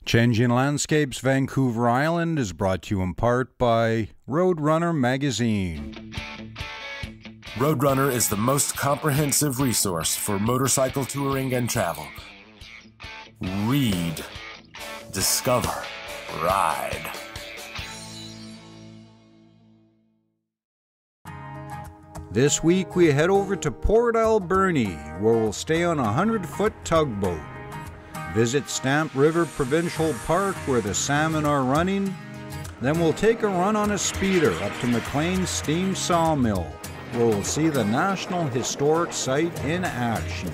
Changing Landscapes Vancouver Island is brought to you in part by Roadrunner magazine. Roadrunner is the most comprehensive resource for motorcycle touring and travel. Read, discover, ride. This week we head over to Port Alberni, where we'll stay on a 100-foot tugboat. Visit Stamp River Provincial Park, where the salmon are running. Then we'll take a run on a speeder up to McClean steam sawmill, where we'll see the National Historic Site in action.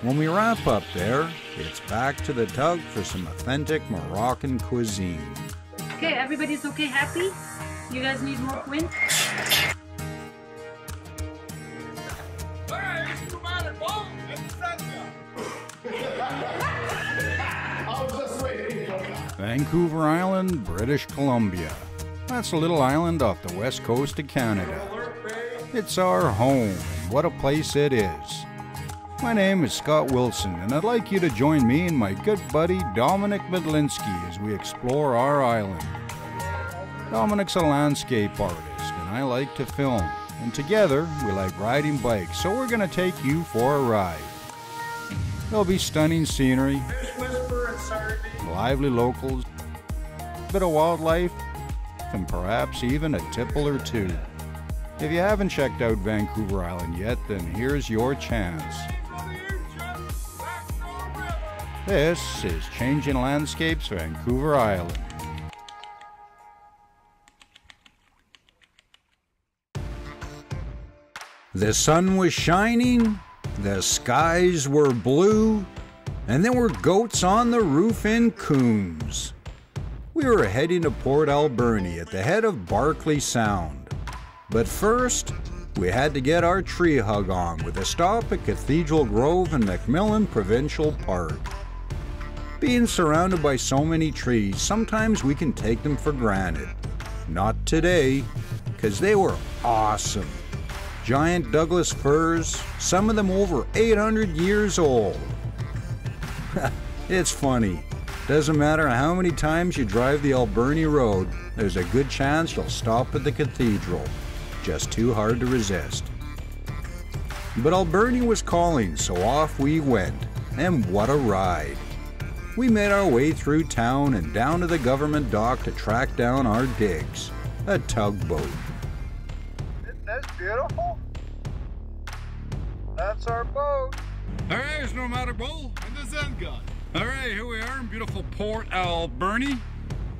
When we wrap up there, it's back to the tug for some authentic Moroccan cuisine. Okay, everybody's okay, happy? You guys need more wind? Vancouver Island, British Columbia. That's a little island off the west coast of Canada. It's our home, and what a place it is. My name is Scott Wilson, and I'd like you to join me and my good buddy Dominic Medlinski as we explore our island. Dominic's a landscape artist, and I like to film, and together we like riding bikes, so we're going to take you for a ride. There'll be stunning scenery, lively locals, a bit of wildlife, and perhaps even a tipple or two. If you haven't checked out Vancouver Island yet, then here's your chance. This is Changing Landscapes Vancouver Island. The sun was shining, the skies were blue, and there were goats on the roof in Coombs. We were heading to Port Alberni at the head of Barkley Sound. But first, we had to get our tree hug on with a stop at Cathedral Grove and McClean Provincial Park. Being surrounded by so many trees, sometimes we can take them for granted. Not today, because they were awesome. Giant Douglas firs, some of them over 800 years old. It's funny. Doesn't matter how many times you drive the Alberni Road, there's a good chance you'll stop at the cathedral. Just too hard to resist. But Alberni was calling, so off we went. And what a ride. We made our way through town and down to the government dock to track down our digs, a tugboat. Isn't this beautiful? That's our boat. All right, it's Nomadic Bull and the Zen God. All right, here we are in beautiful Port Alberni.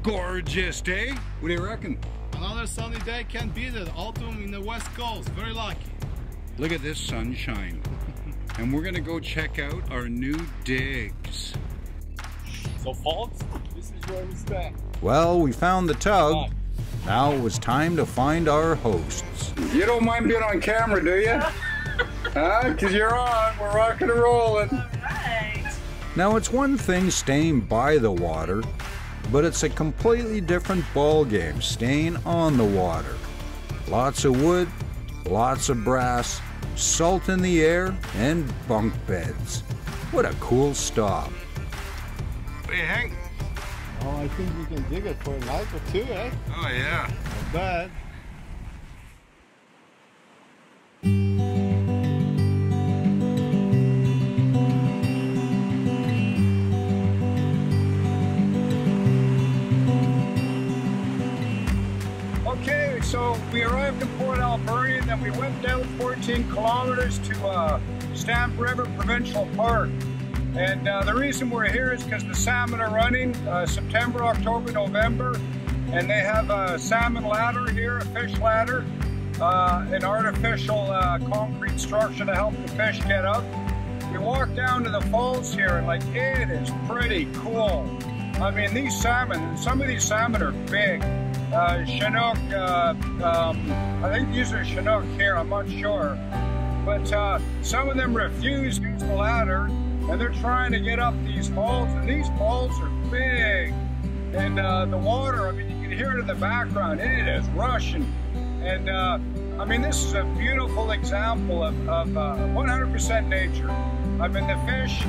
Gorgeous day. What do you reckon? Another sunny day, can't beat it. Autumn in the west coast, very lucky. Look at this sunshine. And we're gonna go check out our new digs. So folks, this is where we stay. Well, we found the tug. Now it was time to find our hosts. You don't mind being on camera, do you? Huh? Because you're on. We're rocking and rolling. All right. Now it's one thing staying by the water, but it's a completely different ball game staying on the water. Lots of wood, lots of brass, salt in the air, and bunk beds. What a cool stop. What do you think? Oh, I think we can dig it for a night or two, eh? Oh, yeah. Not bad. Okay, so we arrived in Port Alberni and then we went down 14 kilometers to Stamp River Provincial Park. And the reason we're here is because the salmon are running September, October, November. And they have a salmon ladder here, a fish ladder, an artificial concrete structure to help the fish get up. We walk down to the falls here and like, it is pretty cool. I mean, these salmon, some of these salmon are big. Chinook, I think these are Chinook here, I'm not sure. But some of them refuse to use the ladder and they're trying to get up these falls, and these falls are big. And the water, I mean, you can hear it in the background, it is rushing. And I mean, this is a beautiful example of 100% nature. I mean, the fish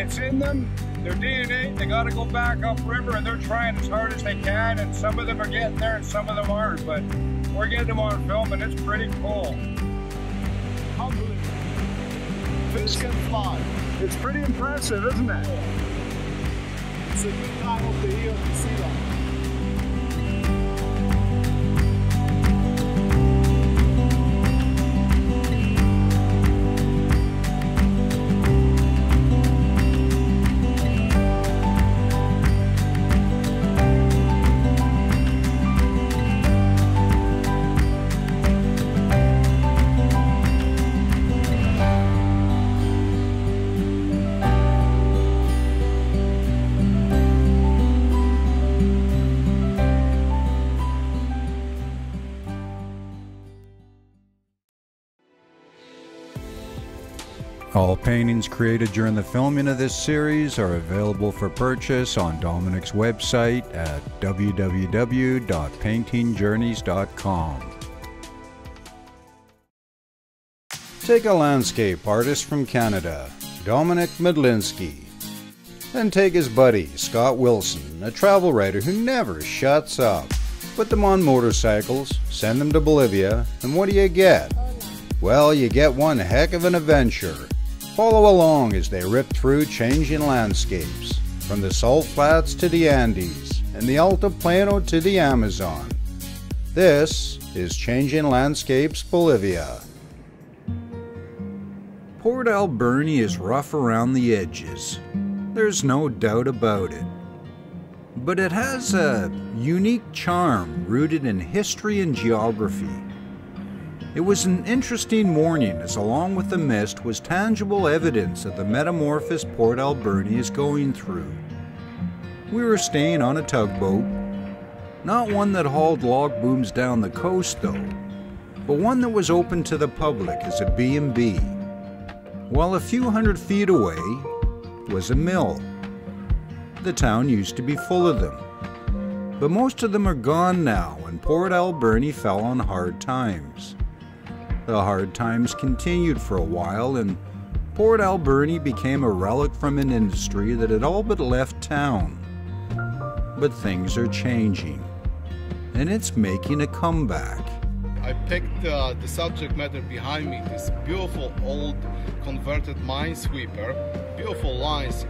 It's in them, their DNA, they gotta go back upriver and they're trying as hard as they can, and some of them are getting there and some of them aren't, but we're getting them on film and it's pretty cool. Unbelievable. Fish can fly. It's pretty impressive, isn't it? It's a good time of the year to see that. All paintings created during the filming of this series are available for purchase on Dominic's website at www.paintingjourneys.com. Take a landscape artist from Canada, Dominic Medlinski. Then take his buddy, Scott Wilson, a travel writer who never shuts up. Put them on motorcycles, send them to Bolivia, and what do you get? Well, you get one heck of an adventure. Follow along as they rip through changing landscapes, from the salt flats to the Andes, and the Altiplano to the Amazon. This is Changing Landscapes Bolivia. Port Alberni is rough around the edges. There's no doubt about it. But it has a unique charm rooted in history and geography. It was an interesting morning as along with the mist was tangible evidence of the metamorphosis Port Alberni is going through. We were staying on a tugboat, not one that hauled log booms down the coast though, but one that was open to the public as a B&B, while a few hundred feet away was a mill. The town used to be full of them, but most of them are gone now and Port Alberni fell on hard times. The hard times continued for a while and Port Alberni became a relic from an industry that had all but left town. But things are changing, and it's making a comeback. I picked the subject matter behind me, this beautiful old converted minesweeper, beautiful lines,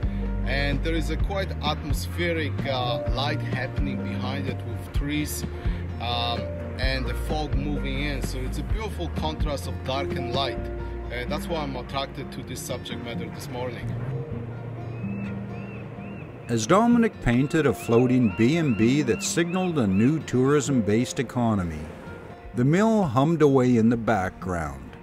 and there is a quite atmospheric light happening behind it with trees and the fog moving in, so it's a beautiful contrast of dark and light. That's why I'm attracted to this subject matter this morning. As Dominic painted a floating B&B that signaled a new tourism-based economy, the mill hummed away in the background.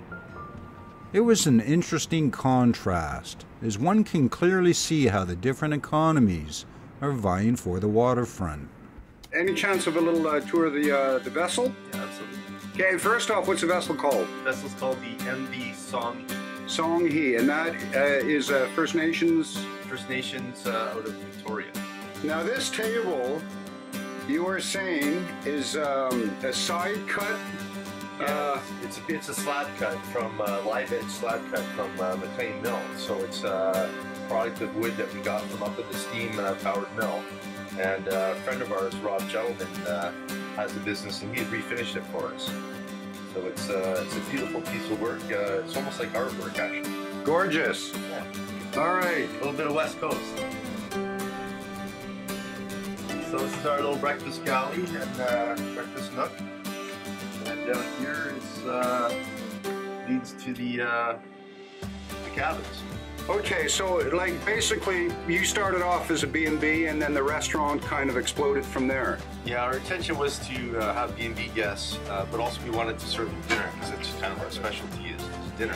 It was an interesting contrast, as one can clearly see how the different economies are vying for the waterfront. Any chance of a little tour of the vessel? Yeah, absolutely. Okay, first off, what's the vessel called? The vessel's called the MV Song. Song He, and that is First Nations? First Nations out of Victoria. Now this table, you were saying, is a side cut? Yeah, it's a slab cut from live edge slab cut from McClean mill. So it's a product of wood that we got from up at the steam powered mill. And a friend of ours, Rob Gentleman, has a business and he had refinished it for us. So it's a beautiful piece of work. It's almost like artwork actually. Gorgeous. Yeah. All right. A little bit of West Coast. So this is our little breakfast galley and breakfast nook. And down here leads to the cabins. Okay, so like basically you started off as a B&B and then the restaurant kind of exploded from there. Yeah, our intention was to have B&B guests, but also we wanted to serve them dinner because it's kind of our specialty is dinner.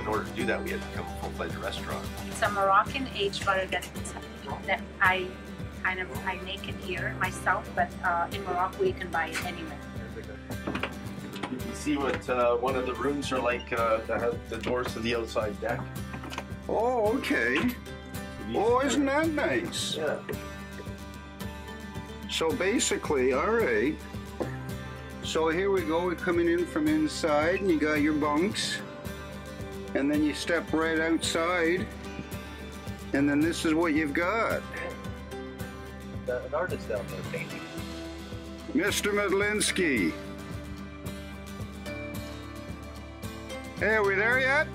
In order to do that, we had to become a full-fledged restaurant. It's a Moroccan aged butter that I make it here myself, but in Morocco you can buy it anywhere. You can see what one of the rooms are like that have the doors to the outside deck. Oh, okay. Oh, isn't that nice? Yeah. So basically, all right. So here we go, we're coming in from inside and you got your bunks. And then you step right outside And then this is what you've got. An artist down there painting. Mr. Medlinski. Hey, are we there yet?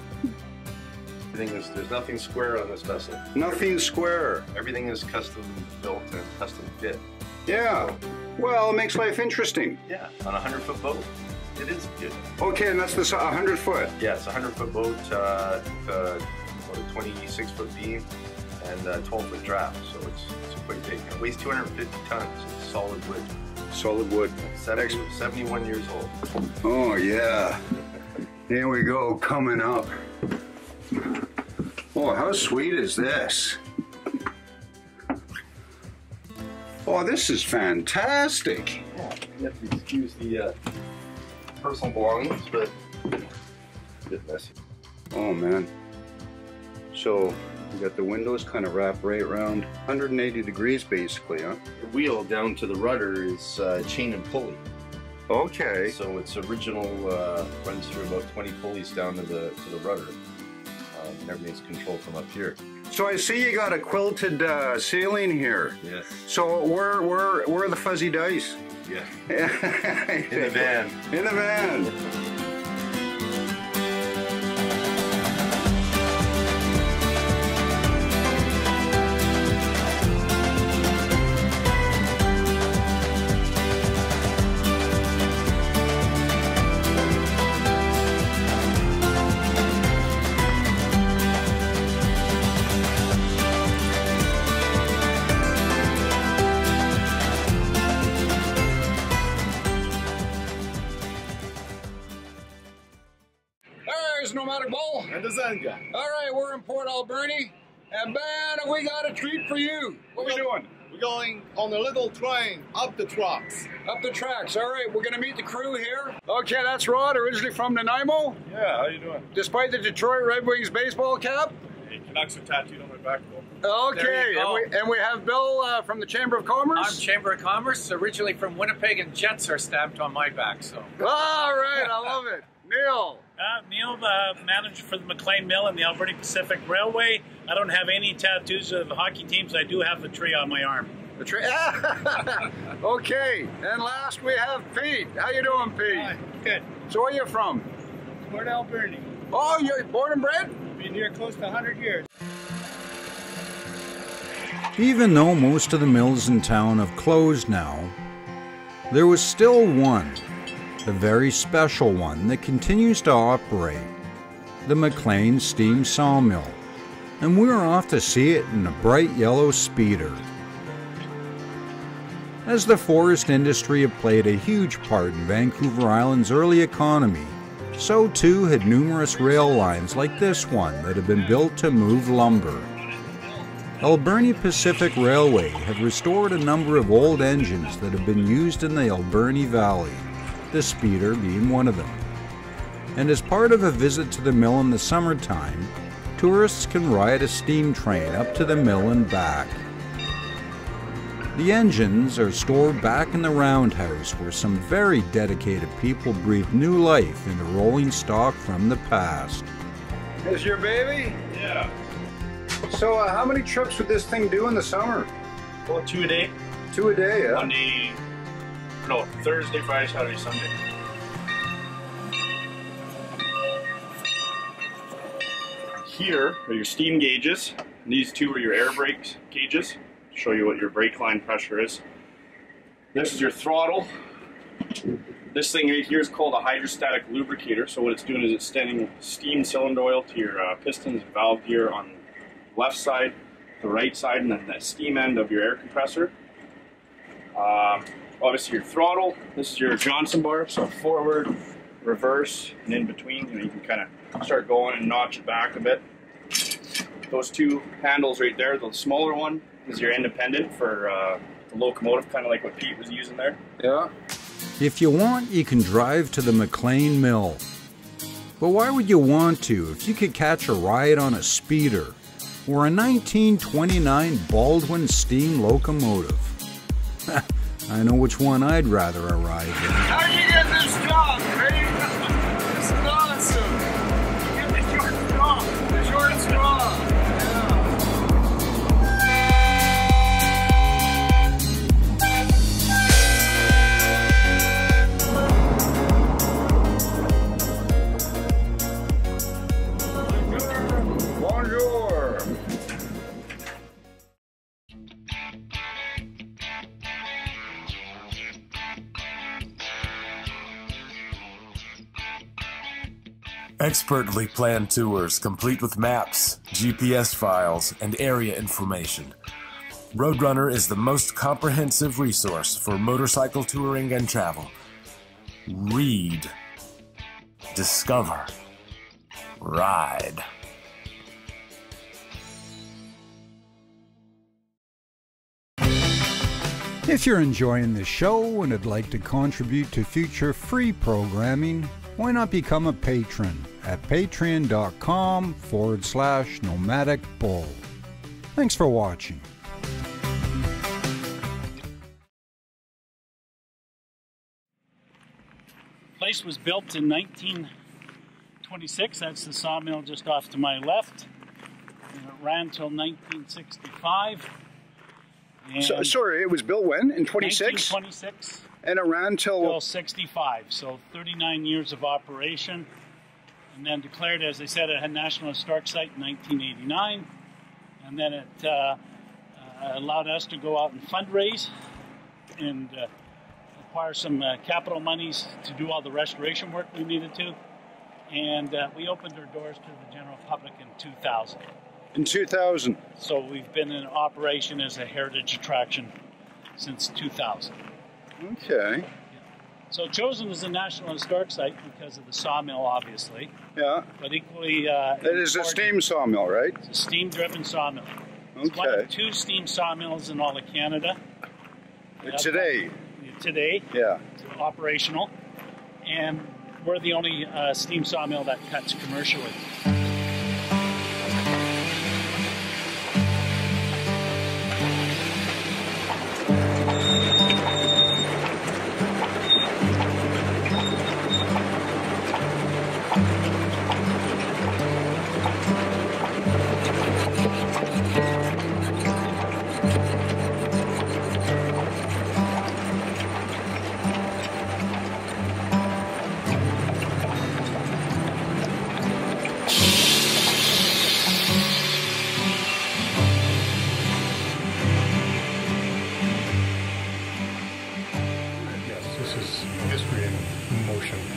There's nothing square on this vessel. Nothing square. Everything is custom built and custom fit. Yeah. Well, it makes life interesting. Yeah, on a 100-foot boat, it is good. Okay, and that's the 100 foot. Yeah, it's a 100-foot boat, a 26-foot beam, and a 12-foot draft, so it's quite big. It weighs 250 tons. It's solid wood. Solid wood. 71 years old. Oh, yeah. Here we go, coming up. Oh, how sweet is this? Oh, this is fantastic. Yeah, you have to excuse the personal belongings, but it's a bit messy. Oh, man. So, you got the windows kind of wrapped right around 180 degrees, basically, huh? The wheel down to the rudder is chain and pulley. Okay. So its original runs through about 20 pulleys down to the rudder, and everything's controlled from up here. So I see you got a quilted ceiling here. Yes. So where are the fuzzy dice? Yeah. In the van. In the van. Nomadic Bull. And the Zenga. All right, we're in Port Alberni, and man, we got a treat for you. What we doing? We're going on a little train up the tracks. Up the tracks. All right, we're gonna meet the crew here. Okay, that's Rod, originally from Nanaimo. Yeah, how you doing? Despite the Detroit Red Wings baseball cap. Hey, Canucks are tattooed on my backbone. Okay, and we have Bill from the Chamber of Commerce. I'm Chamber of Commerce, originally from Winnipeg, and Jets are stamped on my back. So. All right, I love it. Neil. Neil, manager for the McClean Mill and the Alberni Pacific Railway. I don't have any tattoos of hockey teams. I do have the tree on my arm. The tree. Okay, and last we have Pete. How you doing, Pete? Hi, good. So where are you from? Port Alberni. Oh, you're born and bred? Been here close to 100 years. Even though most of the mills in town have closed now, there was still one, a very special one that continues to operate, the McClean Steam Sawmill, and we were off to see it in a bright yellow speeder. As the forest industry had played a huge part in Vancouver Island's early economy, so too had numerous rail lines like this one that had been built to move lumber. Alberni Pacific Railway have restored a number of old engines that have been used in the Alberni Valley, the speeder being one of them. And as part of a visit to the mill in the summertime, tourists can ride a steam train up to the mill and back. The engines are stored back in the roundhouse where some very dedicated people breathe new life into rolling stock from the past. Is your baby? Yeah. So how many trips would this thing do in the summer? Well, 2 a day. 2 a day, yeah? Thursday, Friday, Saturday, Sunday. Here are your steam gauges. These two are your air brake gauges. Show you what your brake line pressure is. This is your throttle. This thing right here is called a hydrostatic lubricator. So what it's doing is it's sending steam cylinder oil to your pistons and valve gear on the left side, the right side, and then the steam end of your air compressor. Obviously your throttle. This is your Johnson bar, so forward, reverse, and in between. You can kind of start going and notch it back a bit. Those two handles right there, the smaller one is your independent for the locomotive, kind of like what Pete was using there. Yeah. If you want, you can drive to the McClean Mill. But why would you want to if you could catch a ride on a speeder or a 1929 Baldwin steam locomotive? I know which one I'd rather arrive in. How'd you get this job, Pete? This is awesome. You get the short straw. The short straw. Yeah. Expertly planned tours complete with maps, GPS files, and area information. Roadrunner is the most comprehensive resource for motorcycle touring and travel. Read, discover, ride. If you're enjoying the show and would like to contribute to future free programming, why not become a patron at patreon.com/Nomadic Bull. Thanks for watching. The place was built in 1926. That's the sawmill just off to my left. And it ran till 1965. Sorry, it was built when? In 26? 1926. And it ran till 65, so 39 years of operation. And then declared, as I said, a National Historic Site in 1989. And then it allowed us to go out and fundraise and acquire some capital monies to do all the restoration work we needed to. And we opened our doors to the general public in 2000. In 2000. So we've been in operation as a heritage attraction since 2000. Okay. Yeah. So chosen as a National Historic Site because of the sawmill, obviously. Yeah. But equally... it is a steam sawmill, right? It's a steam-driven sawmill. It's okay. one of 2 steam sawmills in all of Canada. Today? Today. Yeah. It's operational. And we're the only steam sawmill that cuts commercially.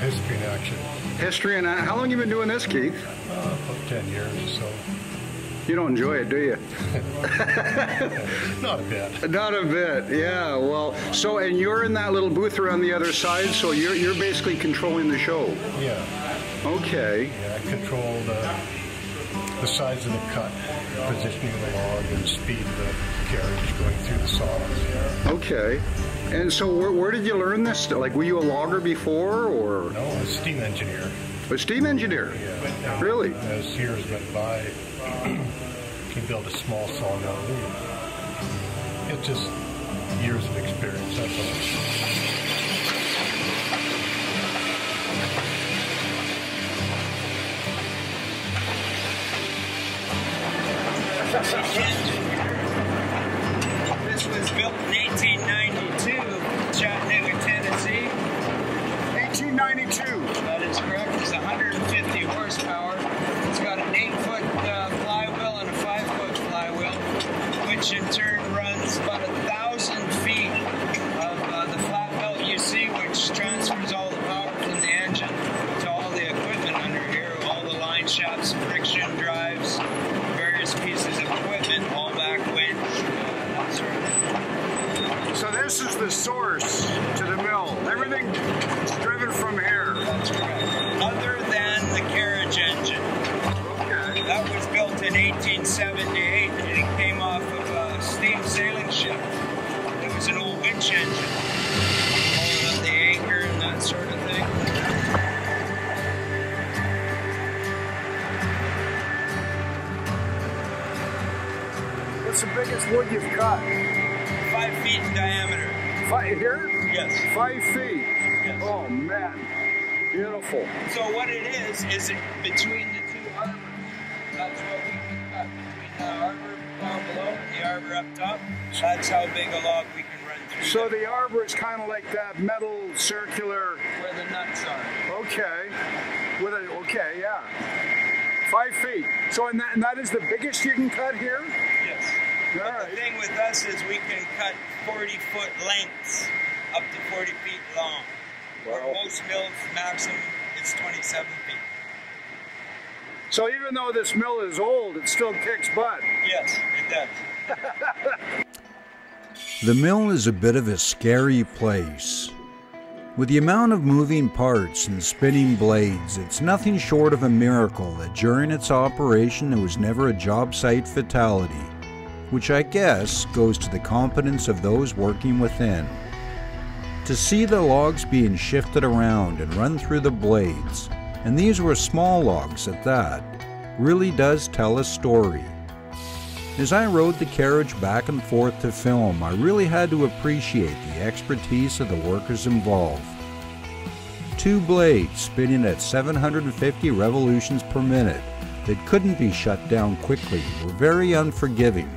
History in action. History and how long have you been doing this, Keith? About 10 years or so. You don't enjoy it, do you? Not a bit. Not a bit, yeah. Well, so, and you're in that little booth around the other side, so you're basically controlling the show. Yeah. Okay. Yeah, I control the size of the cut, positioning of the log, and the speed of the carriage going through the saws. Okay. And so where did you learn this? Like, were you a logger before, or? No, a steam engineer. A steam engineer? Yeah. Really? As years went by, he built a small sawmill. It's just years of experience, that's all. This was built in 1892, Chattanooga, Tennessee. 1892. That is correct. It's 150 horsepower. It's got an 8-foot flywheel and a 5-foot flywheel, which in turn runs about 1,000 feet of the flat belt you see, which transfers all the power from the engine to all the equipment under here, all the line shafts, friction drives, various pieces of equipment, all back winch, that sort of thing. So this is the source to the mill. Everything is driven from here. That's correct. Other than the carriage engine. Okay. That was built in 1878 and it came off of a steam sailing ship. It was an old winch engine. Pulling up the anchor and that sort of thing. What's the biggest wood you've cut? 5 feet in diameter. 5 here? Yes. 5 feet. Yes. Oh man, beautiful. So what it is it between the 2 arbors. That's what we can cut. Between the arbor down below and the arbor up top. That's how big a log we can run through. So the arbor is kind of like that metal circular. Where the nuts are. Okay. Okay, yeah. 5 feet. So and that is the biggest you can cut here? Yes. All But right. the thing with us is we can cut 40-foot lengths up to 40 feet long. Where Wow. most mills maximum is 27 feet. So even though this mill is old, it still kicks butt. Yes, it does. The mill is a bit of a scary place. With the amount of moving parts and spinning blades, it's nothing short of a miracle that during its operation there was never a job site fatality, which I guess goes to the competence of those working within. To see the logs being shifted around and run through the blades, and these were small logs at that, really does tell a story. As I rode the carriage back and forth to film, I really had to appreciate the expertise of the workers involved. 2 blades spinning at 750 revolutions per minute that couldn't be shut down quickly were very unforgiving.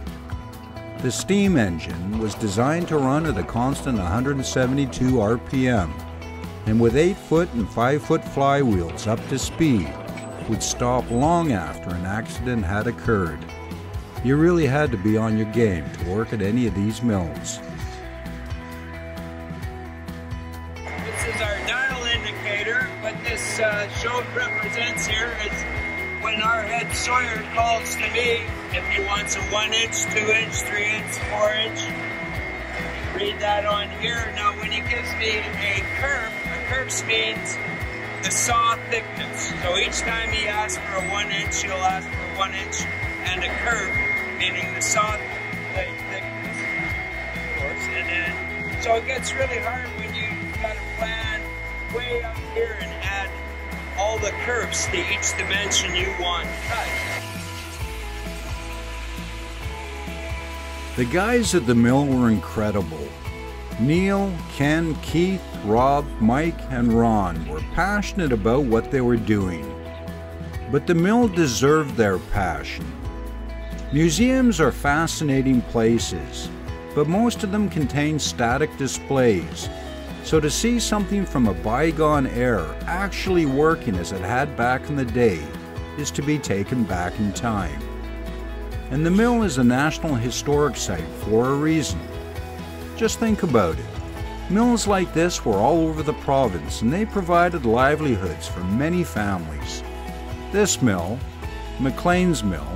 The steam engine was designed to run at a constant 172 RPM, and with 8-foot and 5-foot flywheels up to speed, would stop long after an accident had occurred. You really had to be on your game to work at any of these mills. This is our dial indicator. What this show represents here is when our head sawyer calls to me if he wants a 1-inch, 2-inch, 3-inch, 4-inch. Read that on here. Now when he gives me a curve means the saw thickness. So each time he asks for a 1-inch, he'll ask for a 1-inch and a curve, meaning the saw blade thickness, of course. And then, so it gets really hard when you got to plan way up here and add all the curves to each dimension you want cut. The guys at the mill were incredible. Neil, Ken, Keith, Rob, Mike, and Ron were passionate about what they were doing. But the mill deserved their passion. Museums are fascinating places, but most of them contain static displays. So to see something from a bygone era actually working as it had back in the day is to be taken back in time. And the mill is a National Historic Site for a reason. Just think about it. Mills like this were all over the province, and they provided livelihoods for many families. This mill, McClean's mill,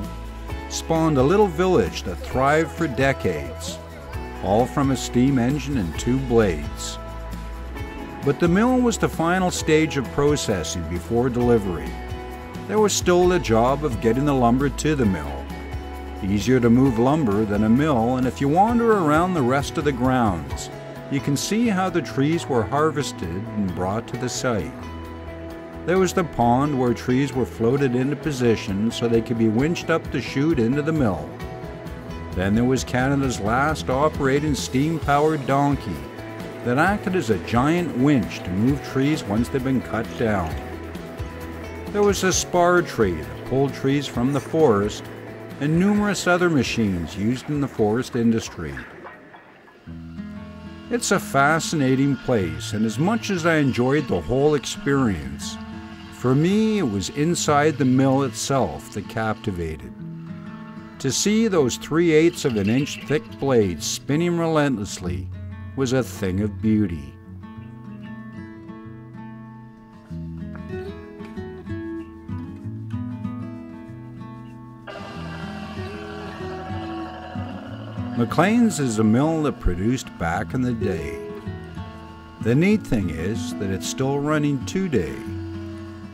spawned a little village that thrived for decades, all from a steam engine and 2 blades. But the mill was the final stage of processing before delivery. There was still the job of getting the lumber to the mill. Easier to move lumber than a mill, and if you wander around the rest of the grounds, you can see how the trees were harvested and brought to the site. There was the pond where trees were floated into position so they could be winched up the chute into the mill. Then there was Canada's last operating steam-powered donkey that acted as a giant winch to move trees once they'd been cut down. There was a spar tray that pulled trees from the forest, and numerous other machines used in the forest industry. It's a fascinating place, and as much as I enjoyed the whole experience, for me it was inside the mill itself that captivated. To see those 3/8 of an inch thick blades spinning relentlessly was a thing of beauty. McClean's is a mill that produced back in the day. The neat thing is that it's still running today,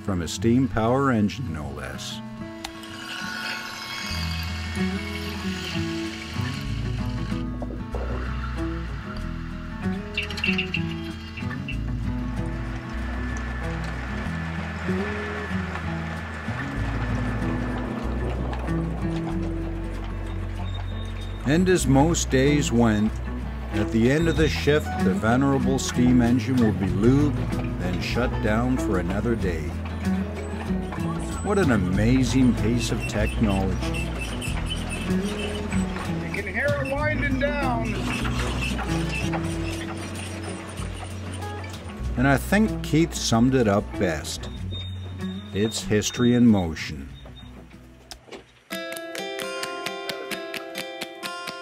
from a steam power engine no less. And as most days went, at the end of the shift, the venerable steam engine will be lubed, then shut down for another day. What an amazing piece of technology. You can hear it winding down. And I think Keith summed it up best. It's history in motion.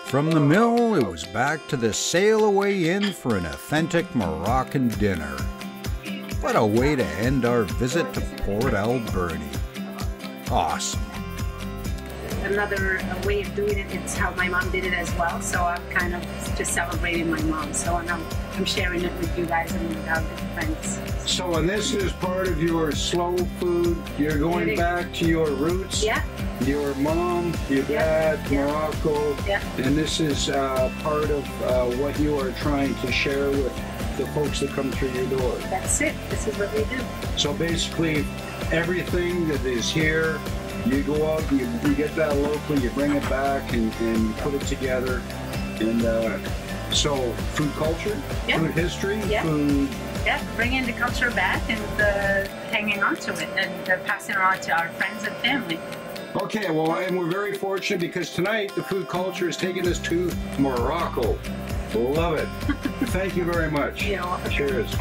From the mill, it was back to the sail-away inn for an authentic Moroccan dinner. What a way to end our visit to Port Alberni. Awesome. Another way of doing it, it's how my mom did it as well. So I'm kind of just celebrating my mom. So I'm sharing it with you guys and with our good friends. So, and this is part of your slow food. You're going back to your roots. Yeah. Your mom, your dad, Morocco. Yeah. And this is part of what you are trying to share with the folks that come through your door. That's it. This is what we do. So basically, everything that is here, you go out, you get that locally, you bring it back and put it together. And so food culture, food history, food. Yeah, bringing the culture back and hanging on to it and passing it on to our friends and family. Okay, well, and we're very fortunate because tonight the food culture is taking us to Morocco. Love it. Thank you very much. Cheers.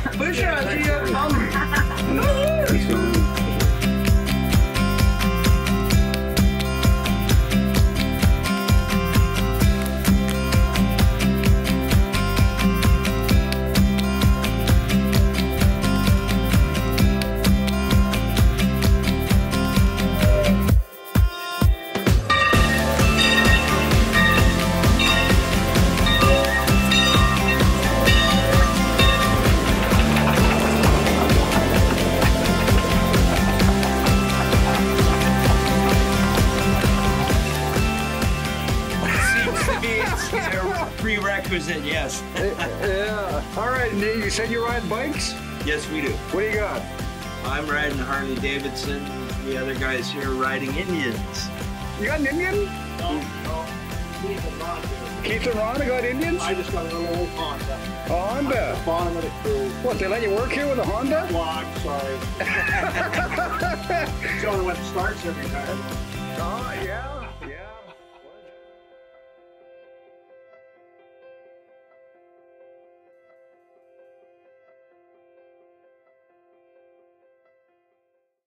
Prerequisite, yes. Yeah. All right, you said you ride bikes? Yes, we do. What do you got? I'm riding Harley Davidson. The other guys here are riding Indians. You got an Indian? No. Keith and Ron do. Keith and Ron got Indians? I just got a little old Honda. A Honda? At the bottom of the crew. What, they let you work here with a Honda? Vlog, sorry. It's the only one that starts every time. Oh, yeah.